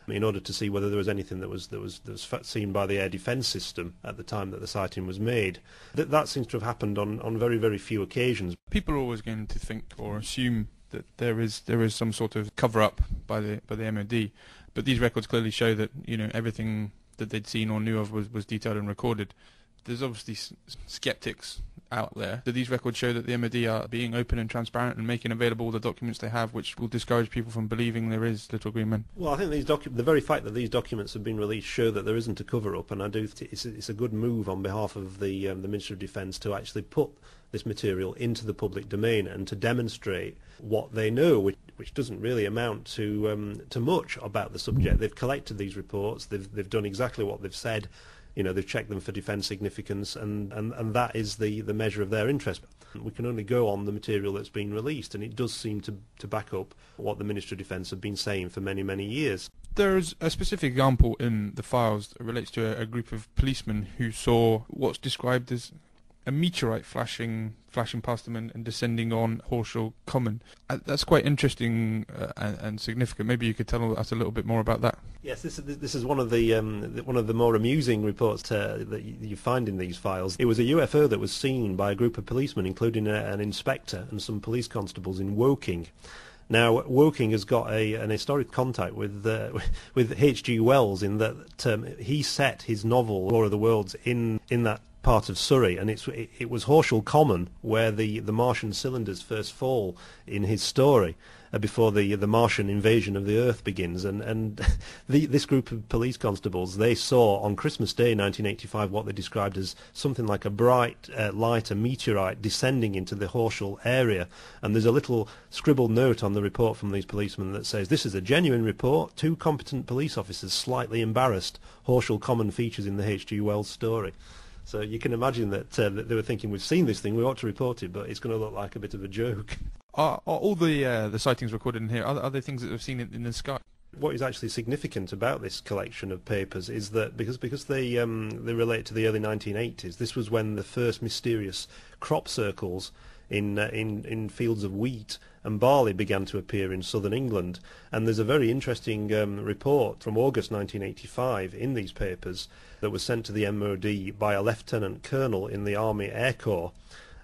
in order to see whether there was anything that was seen by the air defence system at the time that the sighting was made. That seems to have happened on very, very few occasions. People are always going to think or assume that there is some sort of cover-up by the MOD, but these records clearly show that everything that they'd seen or knew of was detailed and recorded. There's obviously skeptics out there. Do these records show that the MOD are being open and transparent and making available the documents they have, which will discourage people from believing there is little green men? Well, I think the very fact that these documents have been released show that there isn't a cover-up, and I do think it's a good move on behalf of the Ministry of Defence to actually put this material into the public domain and to demonstrate what they know, which doesn't really amount to much about the subject. They've collected these reports. They've done exactly what they've said. They've checked them for defence significance, and that is the measure of their interest. We can only go on the material that's been released, and it does seem to back up what the Ministry of Defence have been saying for many, many years. There's a specific example in the files that relates to a group of policemen who saw what's described as a meteorite flashing past them and descending on Horshall Common. That's quite interesting and significant. Maybe you could tell us a little bit more about that. Yes, this is one of the more amusing reports that you find in these files. It was a UFO that was seen by a group of policemen, including an inspector and some police constables in Woking. Now, Woking has got an historic contact with H.G. Wells in that he set his novel War of the Worlds in that part of Surrey, and it was Horshall Common where the Martian cylinders first fall in his story before the Martian invasion of the Earth begins. And this group of police constables, they saw on Christmas Day 1985 what they described as something like a bright light, a meteorite descending into the Horshall area. And there's a little scribbled note on the report from these policemen that says, "This is a genuine report. 2 competent police officers slightly embarrassed. Horshall Common features in the H.G. Wells story." So you can imagine that they were thinking, we've seen this thing, we ought to report it, but it's going to look like a bit of a joke. Are all the sightings recorded in here, are there things that we've seen in the sky? What is actually significant about this collection of papers is that because they relate to the early 1980s, this was when the first mysterious crop circles in fields of wheat and barley began to appear in southern England. And there's a very interesting report from August 1985 in these papers that was sent to the MOD by a lieutenant colonel in the Army Air Corps,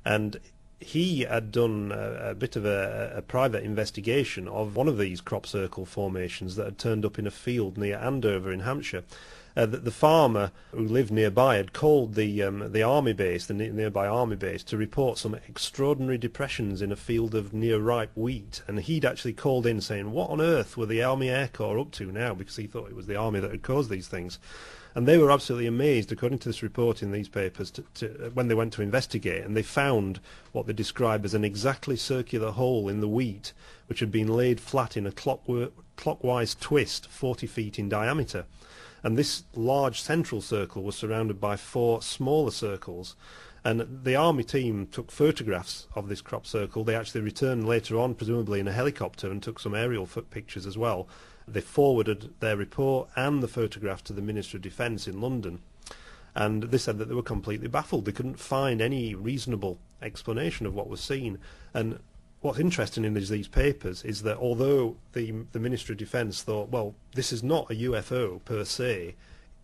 and he had done a bit of a private investigation of one of these crop circle formations that had turned up in a field near Andover in Hampshire. The farmer who lived nearby had called the army base, the nearby army base, to report some extraordinary depressions in a field of near ripe wheat, and he'd actually called in saying, what on earth were the Army Air Corps up to now, because he thought it was the army that had caused these things. And they were absolutely amazed, according to this report in these papers, when they went to investigate, and they found what they described as an exactly circular hole in the wheat, which had been laid flat in a clockwise twist 40 feet in diameter. And this large central circle was surrounded by 4 smaller circles. And the army team took photographs of this crop circle. They actually returned later on, presumably in a helicopter, and took some aerial pictures as well. They forwarded their report and the photograph to the Ministry of Defence in London. And they said that they were completely baffled. They couldn't find any reasonable explanation of what was seen. And what's interesting in these papers is that although the Ministry of Defence thought, well, this is not a UFO per se,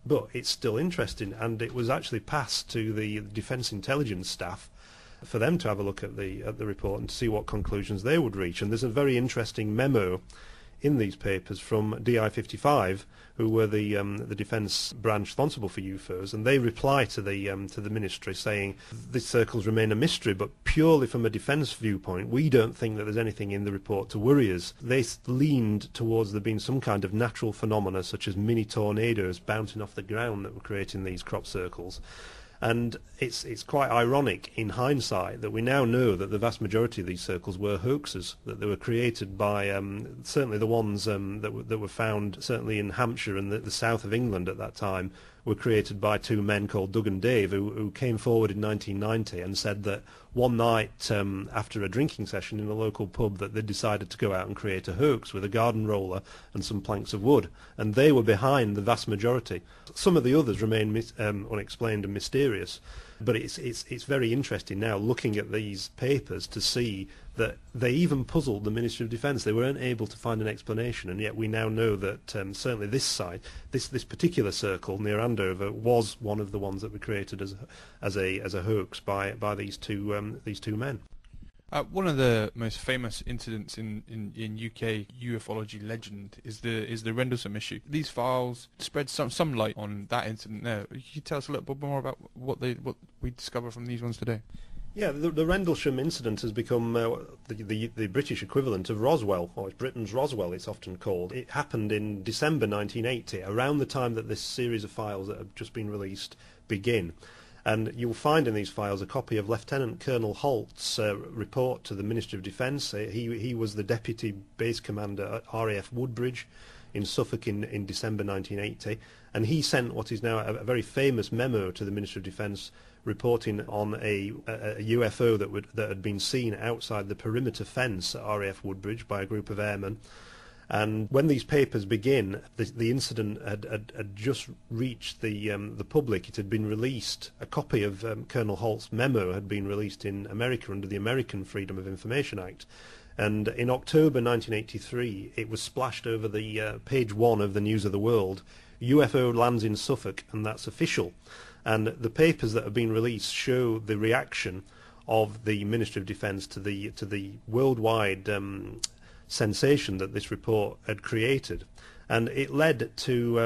but it's still interesting, and it was actually passed to the Defence Intelligence staff for them to have a look at the report and to see what conclusions they would reach. And there's a very interesting memo in these papers from DI-55, who were the defence branch responsible for UFOs, and they reply to the ministry saying these circles remain a mystery, but purely from a defence viewpoint, we don't think that there's anything in the report to worry us. They leaned towards there being some kind of natural phenomena, such as mini tornadoes bouncing off the ground, that were creating these crop circles. And it's quite ironic in hindsight that we now know that the vast majority of these circles were hoaxes, that they were created by certainly the ones that were found certainly in Hampshire and the south of England at that time were created by 2 men called Doug and Dave who came forward in 1990 and said that one night after a drinking session in a local pub that they decided to go out and create a hoax with a garden roller and some planks of wood, and they were behind the vast majority. Some of the others remain unexplained and mysterious, But it's very interesting now looking at these papers to see that they even puzzled the Ministry of Defence. They weren't able to find an explanation, and yet we now know that certainly this site, this particular circle near Andover, was one of the ones that were created as a hoax by these two men. One of the most famous incidents in UK ufology legend is the Rendlesham issue. These files spread some light on that incident there. Can you tell us a little bit more about what we discover from these ones today? Yeah, the Rendlesham incident has become the British equivalent of Roswell, or Britain's Roswell it's often called. It happened in December 1980, around the time that this series of files that have just been released begin. And you'll find in these files a copy of Lieutenant Colonel Holt's report to the Ministry of Defence. He was the Deputy Base Commander at RAF Woodbridge in Suffolk in December 1980, and he sent what is now a very famous memo to the Ministry of Defence reporting on a UFO that had been seen outside the perimeter fence at RAF Woodbridge by a group of airmen. And when these papers begin, the incident had just reached the public. It had been released. A copy of Colonel Holt's memo had been released in America under the American Freedom of Information Act. And in October 1983, it was splashed over the page 1 of the News of the World. UFO lands in Suffolk, and that's official. And the papers that have been released show the reaction of the Ministry of Defence to the worldwide sensation that this report had created, and it led to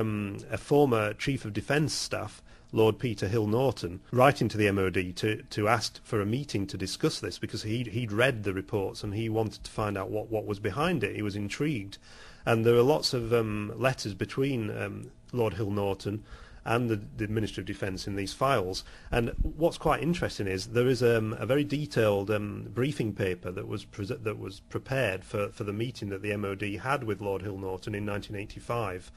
a former Chief of Defence Staff, Lord Peter Hill Norton, writing to the MOD to ask for a meeting to discuss this, because he'd read the reports and he wanted to find out what was behind it. He was intrigued, and there were lots of letters between Lord Hill Norton and the Ministry of Defence in these files. And what's quite interesting is there is a very detailed briefing paper that was prepared for the meeting that the MOD had with Lord Hill Norton in 1985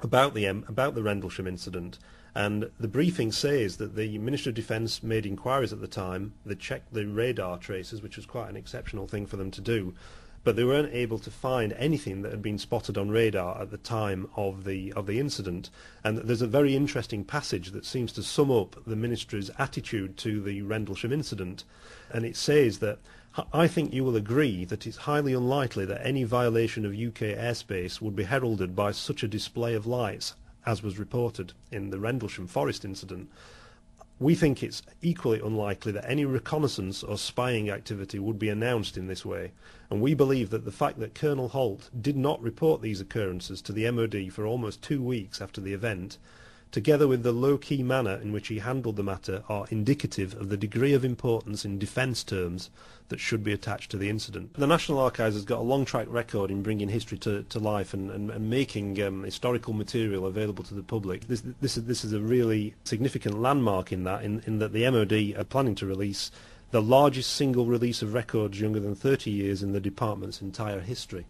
about the Rendlesham incident. And the briefing says that the Ministry of Defence made inquiries at the time. They checked the radar traces, which was quite an exceptional thing for them to do, but they weren't able to find anything that had been spotted on radar at the time of the incident. And there's a very interesting passage that seems to sum up the Ministry's attitude to the Rendlesham incident, and it says that, "I think you will agree that it's highly unlikely that any violation of UK airspace would be heralded by such a display of lights as was reported in the Rendlesham Forest incident. We think it's equally unlikely that any reconnaissance or spying activity would be announced in this way, and we believe that the fact that Colonel Holt did not report these occurrences to the MOD for almost 2 weeks after the event, together with the low-key manner in which he handled the matter, are indicative of the degree of importance in defence terms that should be attached to the incident." The National Archives has got a long track record in bringing history to life and making historical material available to the public. This is a really significant landmark in that the MOD are planning to release the largest single release of records younger than 30 years in the department's entire history.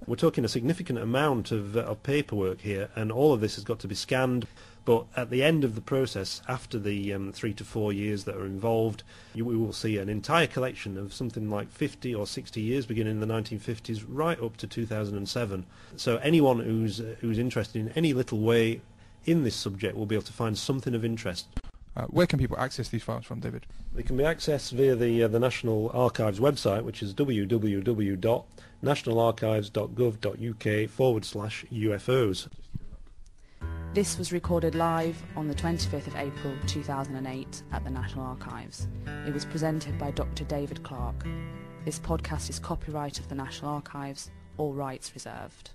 We're talking a significant amount of paperwork here, and all of this has got to be scanned. But at the end of the process, after the 3 to 4 years that are involved, we will see an entire collection of something like 50 or 60 years, beginning in the 1950s, right up to 2007. So anyone who's interested in any little way in this subject will be able to find something of interest. Where can people access these files from, David? They can be accessed via the National Archives website, which is www.nationalarchives.gov.uk/UFOs. This was recorded live on the 25th of April 2008 at the National Archives. It was presented by Dr David Clarke. This podcast is copyright of the National Archives, all rights reserved.